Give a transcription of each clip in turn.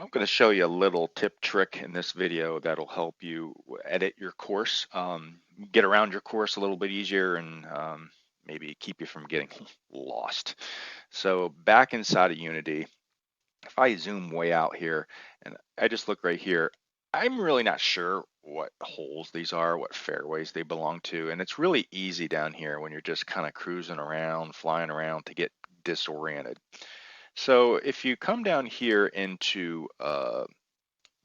I'm going to show you a little tip trick in this video that'll help you edit your course, get around your course a little bit easier, and maybe keep you from getting lost. So back inside of Unity, if I zoom way out here and I just look right here, I'm really not sure what holes these are, what fairways they belong to, and it's really easy down here when you're just kind of cruising around, flying around to get disoriented. So if you come down here into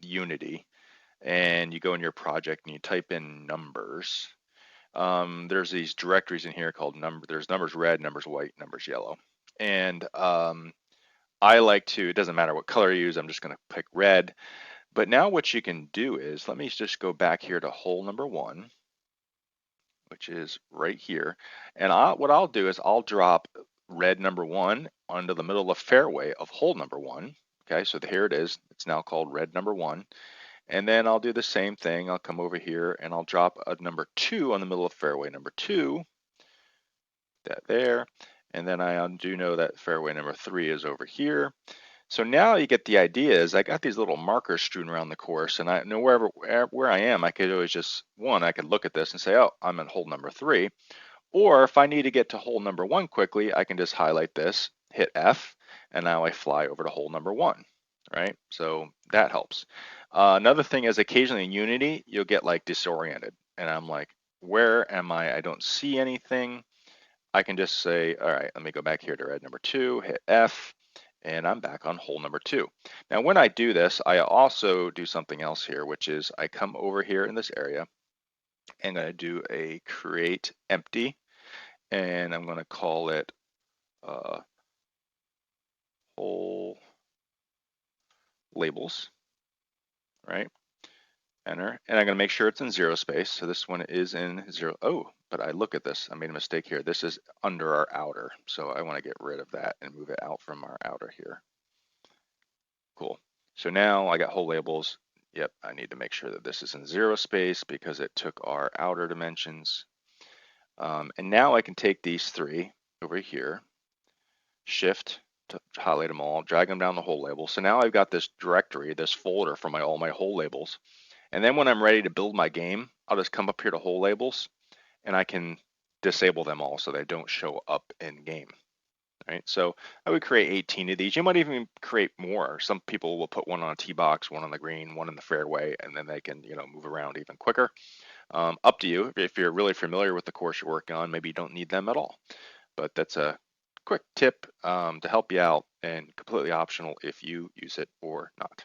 Unity and you go in your project and you type in numbers, there's these directories in here called there's numbers red, numbers white, numbers yellow. And I like to, it doesn't matter what color you use, I'm just going to pick red. But now what you can do is, let me just go back here to hole number 1, which is right here. And what I'll do is I'll drop red number 1 onto the middle of fairway of hole number 1. Okay, so here it is. It's now called red number 1. And then I'll do the same thing. I'll come over here and I'll drop a number 2 on the middle of fairway number 2. That there. And then I do know that fairway number 3 is over here. So now you get the idea is I got these little markers strewn around the course, and I know where I am, I could always just, I could look at this and say, oh, I'm in hole number 3. Or if I need to get to hole number 1 quickly, I can just highlight this, hit F, and now I fly over to hole number 1, right? So that helps. Another thing is occasionally in Unity, you'll get like disoriented, and I'm like, where am I? I don't see anything. I can just say, all right, let me go back here to red number 2, hit F, and I'm back on hole number 2. Now, when I do this, I also do something else here, which is I come over here in this area and I do a create empty, and I'm going to call it hole labels, right? Enter, and I'm going to make sure it's in 0 space. So this one is in 0. Oh, but I look at this. I made a mistake here. This is under our outer, so I want to get rid of that and move it out from our outer here. Cool. So now I got hole labels. Yep, I need to make sure that this is in 0 space because it took our outer dimensions. And now I can take these 3 over here, shift to highlight them all, drag them down the hole label. So now I've got this directory, this folder for all my hole labels. And then when I'm ready to build my game, I'll just come up here to hole labels and I can disable them all so they don't show up in game. Right, so I would create 18 of these. You might even create more. Some people will put one on a tee box, one on the green, one in the fairway, and then they can, move around even quicker. Up to you. If you're really familiar with the course you're working on, maybe you don't need them at all. But that's a quick tip to help you out and completely optional if you use it or not.